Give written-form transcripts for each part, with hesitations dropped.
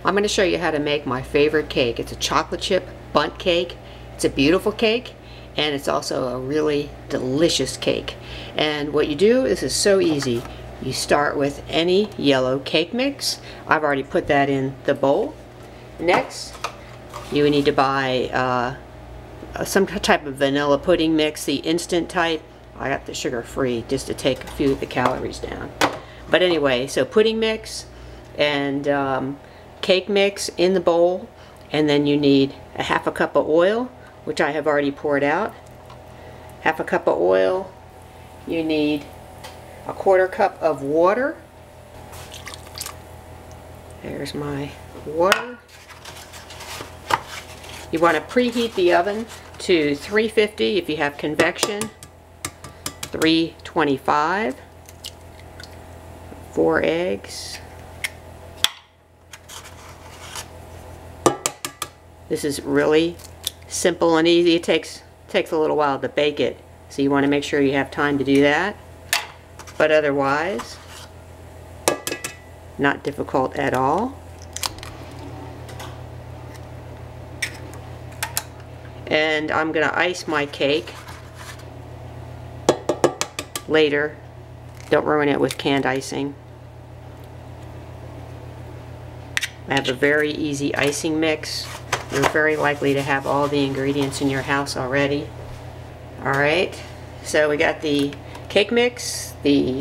I'm going to show you how to make my favorite cake. It's a chocolate chip bundt cake. It's a beautiful cake, and it's also a really delicious cake. And what you do is so easy. You start with any yellow cake mix. I've already put that in the bowl. Next, you need to buy some type of vanilla pudding mix, the instant type. I got the sugar-free just to take a few of the calories down. But anyway, so pudding mix and cake mix in the bowl, and then you need a half a cup of oil, which I have already poured out. Half a cup of oil. You need a quarter cup of water. There's my water. You want to preheat the oven to 350 if you have convection, 325, 4 eggs. This is really simple and easy. It takes a little while to bake it, so you want to make sure you have time to do that. But otherwise, not difficult at all. And I'm going to ice my cake later. Don't ruin it with canned icing. I have a very easy icing mix. You're very likely to have all the ingredients in your house already. Alright, so we got the cake mix, the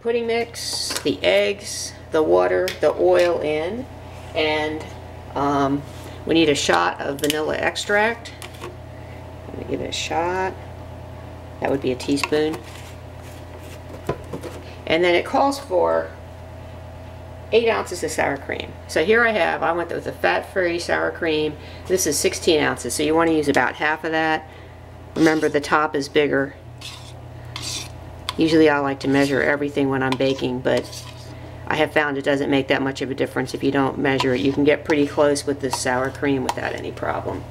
pudding mix, the eggs, the water, the oil in, and we need a shot of vanilla extract. I'm going to give it a shot. That would be a teaspoon. And then it calls for 8 ounces of sour cream. So here I went with a fat-free sour cream. This is 16 ounces, so you want to use about half of that. Remember, the top is bigger. Usually I like to measure everything when I'm baking, but I have found it doesn't make that much of a difference if you don't measure it. You can get pretty close with this sour cream without any problem.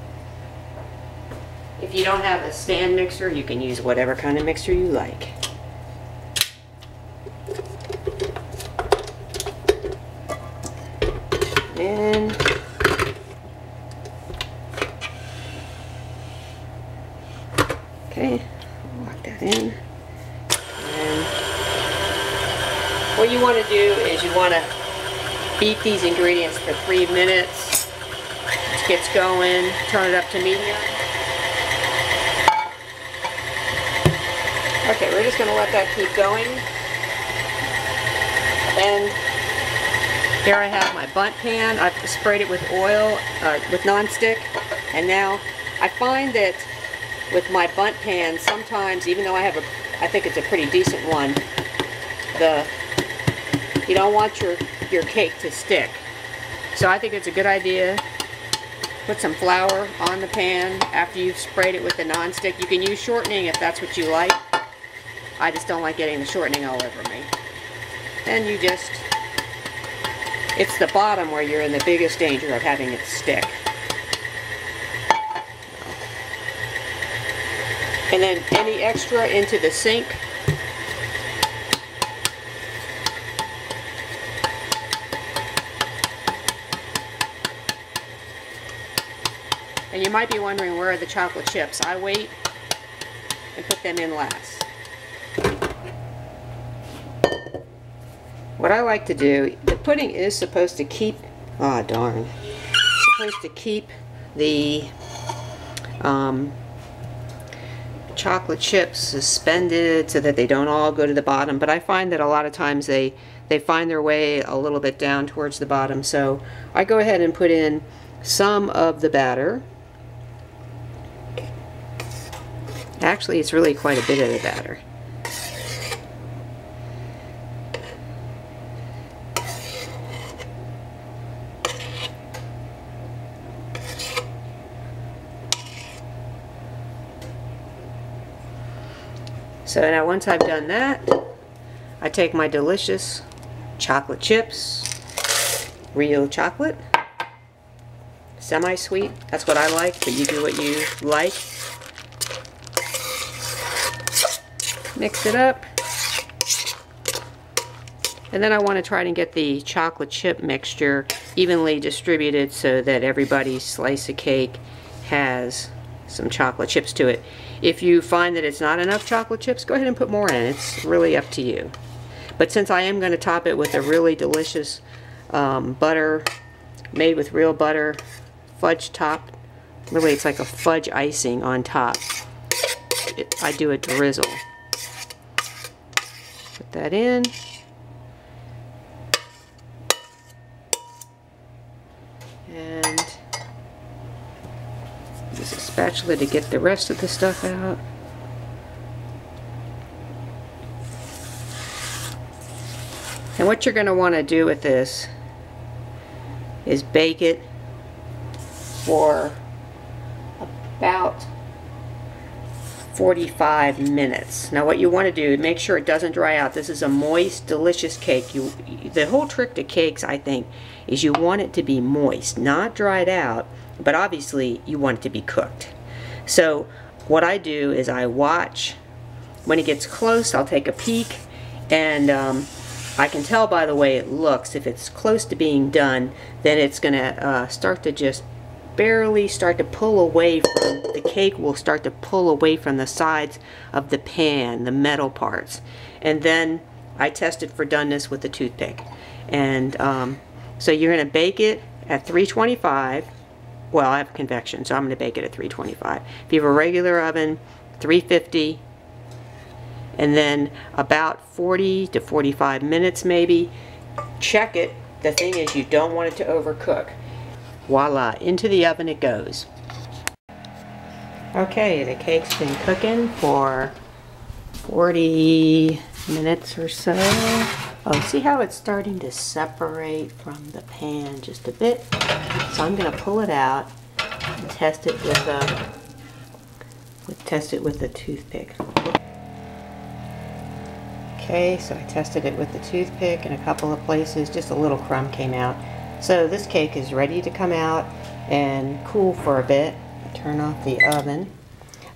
If you don't have a stand mixer, you can use whatever kind of mixer you like. And okay, lock that in. And what you want to do is you want to beat these ingredients for 3 minutes. It gets going. Turn it up to medium. Okay, we're just going to let that keep going. And here I have my bundt pan. I've sprayed it with oil, with nonstick, and now I find that with my bundt pan, sometimes, even though I think it's a pretty decent one, you don't want your cake to stick. So I think it's a good idea. Put some flour on the pan after you've sprayed it with the nonstick. You can use shortening if that's what you like. I just don't like getting the shortening all over me. And you just, it's the bottom where you're in the biggest danger of having it stick. And then any extra into the sink. And you might be wondering, where are the chocolate chips? I wait and put them in last. What I like to do, the pudding is supposed to keep, oh darn, it's supposed to keep the chocolate chips suspended so that they don't all go to the bottom, but I find that a lot of times they find their way a little bit down towards the bottom, so I go ahead and put in some of the batter. Actually, it's really quite a bit of the batter. So now once I've done that, I take my delicious chocolate chips, real chocolate, semi-sweet, that's what I like, but you do what you like. Mix it up. And then I want to try to get the chocolate chip mixture evenly distributed so that everybody's slice of cake has some chocolate chips to it. If you find that it's not enough chocolate chips, go ahead and put more in. It's really up to you. But since I am going to top it with a really delicious butter, made with real butter, fudge top, really it's like a fudge icing on top, I do a drizzle. Put that in. And use a spatula to get the rest of the stuff out. And what you're going to want to do with this is bake it for about 45 minutes. Now what you want to do, make sure it doesn't dry out. This is a moist, delicious cake. The whole trick to cakes, I think, is you want it to be moist, not dried out, but obviously you want it to be cooked. So what I do is I watch. When it gets close, I'll take a peek, and I can tell by the way it looks. If it's close to being done, then it's going to start to just barely start to pull away from, the cake will start to pull away from the sides of the pan, the metal parts. And then I test it for doneness with a toothpick. And so you're going to bake it at 325. Well, I have convection, so I'm going to bake it at 325. If you have a regular oven, 350. And then about 40 to 45 minutes maybe. Check it. The thing is, you don't want it to overcook. Voila, into the oven it goes. Okay, the cake's been cooking for 40 minutes or so. Oh, see how it's starting to separate from the pan just a bit? So I'm going to pull it out and test it with a toothpick. Okay, so I tested it with the toothpick in a couple of places. Just a little crumb came out. So this cake is ready to come out and cool for a bit. Turn off the oven.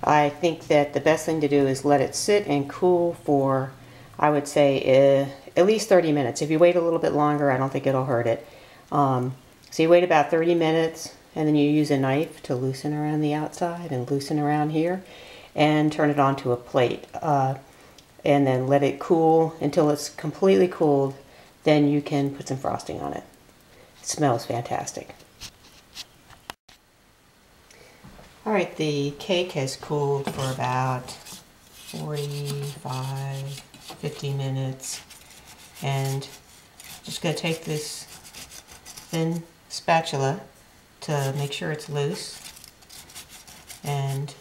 I think that the best thing to do is let it sit and cool for, I would say, at least 30 minutes. If you wait a little bit longer, I don't think it'll hurt it. So you wait about 30 minutes, and then you use a knife to loosen around the outside and loosen around here, and turn it onto a plate. And then let it cool until it's completely cooled. Then you can put some frosting on it. It smells fantastic. Alright, the cake has cooled for about 45, 50 minutes. And I'm just going to take this thin spatula to make sure it's loose. And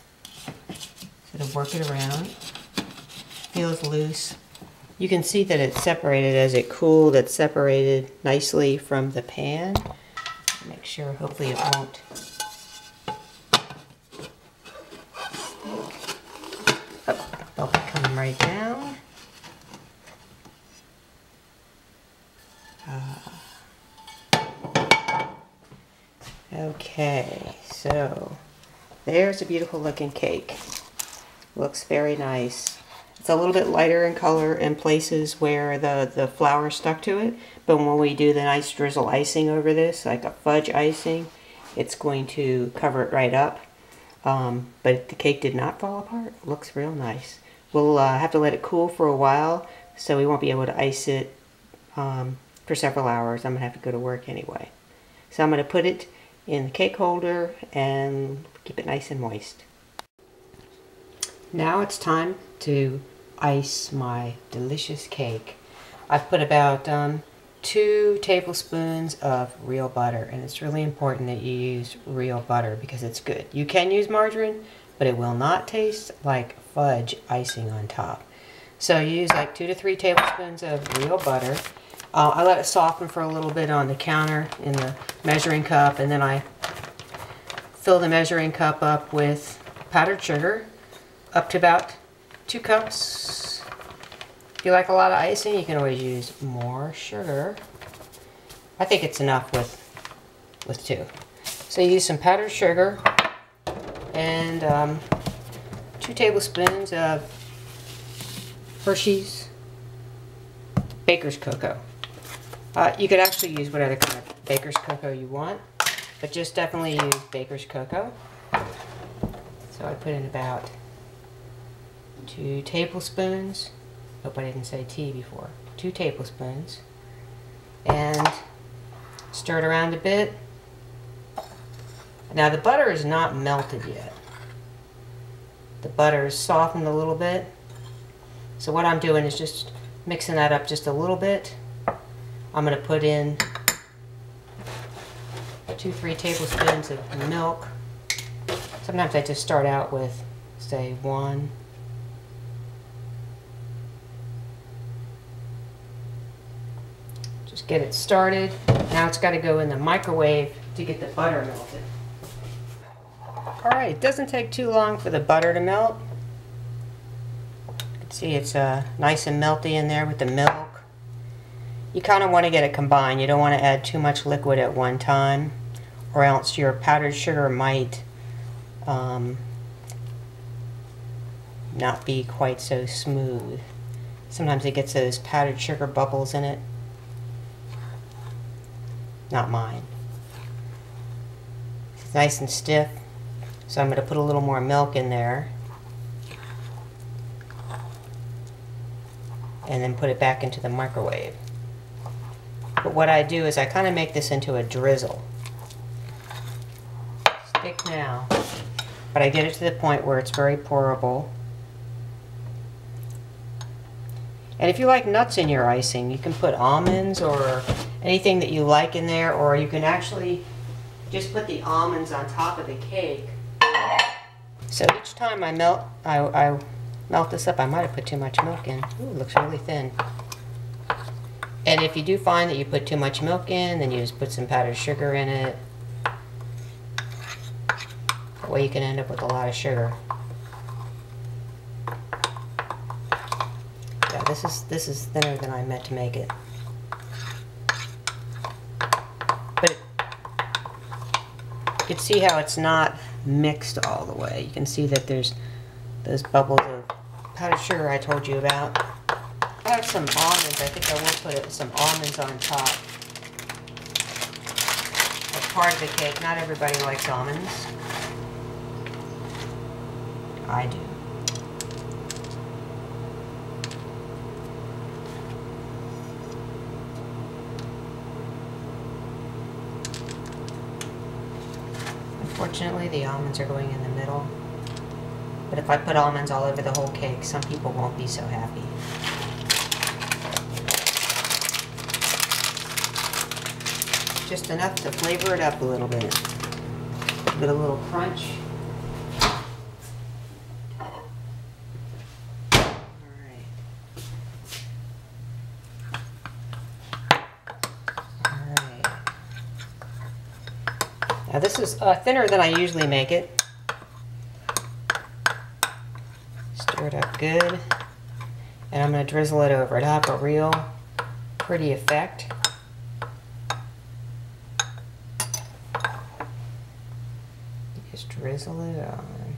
sort of work it around. Feels loose. You can see that it's separated as it cooled. It's separated nicely from the pan. Make sure, hopefully it won't. Oh, they'll be coming right down. Okay, so there's a beautiful looking cake. Looks very nice. It's a little bit lighter in color in places where the flour stuck to it, but when we do the nice drizzle icing over this, like a fudge icing, it's going to cover it right up. But the cake did not fall apart. It looks real nice. We'll have to let it cool for a while, so we won't be able to ice it for several hours. I'm going to have to go to work anyway. So I'm going to put it in the cake holder and keep it nice and moist. Now it's time to ice my delicious cake. I've put about 2 tablespoons of real butter, and it's really important that you use real butter because it's good. You can use margarine, but it will not taste like fudge icing on top. So you use like 2 to 3 tablespoons of real butter. I let it soften for a little bit on the counter in the measuring cup, and then I fill the measuring cup up with powdered sugar, up to about 2 cups. If you like a lot of icing, you can always use more sugar. I think it's enough with 2. So you use some powdered sugar and 2 tablespoons of Hershey's Baker's Cocoa. You could actually use whatever kind of baker's cocoa you want, but just definitely use baker's cocoa. So I put in about 2 tablespoons. Hope I didn't say tea before. 2 tablespoons. And stir it around a bit. Now the butter is not melted yet. The butter is softened a little bit. So what I'm doing is just mixing that up just a little bit. I'm going to put in 2-3 tablespoons of milk. Sometimes I just start out with, say, 1. Just get it started. Now it's got to go in the microwave to get the butter melted. Alright, it doesn't take too long for the butter to melt. You can see it's nice and melty in there with the milk. You kind of want to get it combined. You don't want to add too much liquid at one time, or else your powdered sugar might not be quite so smooth. Sometimes it gets those powdered sugar bubbles in it. Not mine. It's nice and stiff, so I'm going to put a little more milk in there and then put it back into the microwave. But what I do is I kind of make this into a drizzle. Thick now, but I get it to the point where it's very pourable. And if you like nuts in your icing, you can put almonds or anything that you like in there, or you can actually just put the almonds on top of the cake. So each time I melt this up, I might have put too much milk in. Ooh, it looks really thin. And if you do find that you put too much milk in, then you just put some powdered sugar in it. That way you can end up with a lot of sugar. Yeah, this is thinner than I meant to make it. But you can see how it's not mixed all the way. You can see that there's those bubbles of powdered sugar I told you about. I have some almonds. I think I will put some almonds on top. That's part of the cake. Not everybody likes almonds. I do. Unfortunately, the almonds are going in the middle. But if I put almonds all over the whole cake, some people won't be so happy. Just enough to flavor it up a little bit. Give it a little crunch. Now this is thinner than I usually make it. Stir it up good. And I'm going to drizzle it over. It'll have a real pretty effect. Just drizzle it on.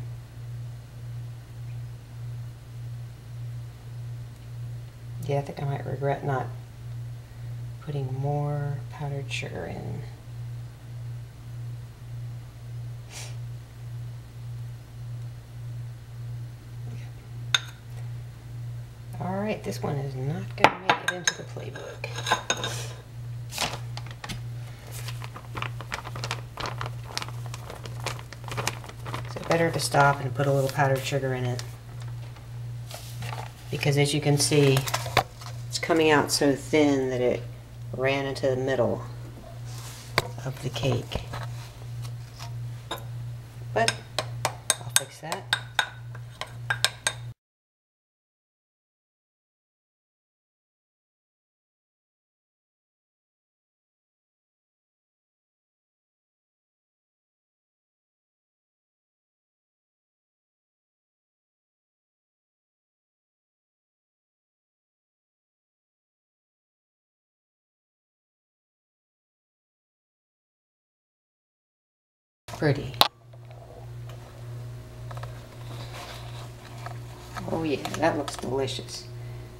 Yeah, I think I might regret not putting more powdered sugar in. Alright, this one is not going to make it into the playbook. So better to stop and put a little powdered sugar in it. Because as you can see, it's coming out so thin that it ran into the middle of the cake. But I'll fix that. Pretty. Oh yeah, that looks delicious.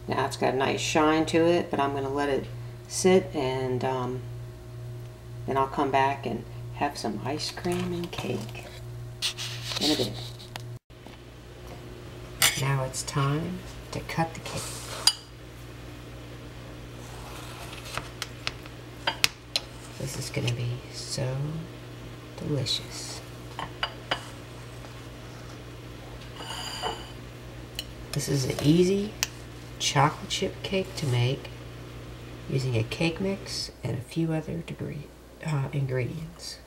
Now it's got a nice shine to it, but I'm going to let it sit and then I'll come back and have some ice cream and cake in a bit. Now it's time to cut the cake. This is going to be so delicious. This is an easy chocolate chip cake to make using a cake mix and a few other ingredients.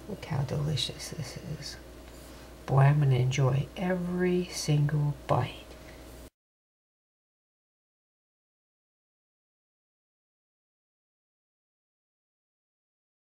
Look how delicious this is. Boy, I'm going to enjoy every single bite.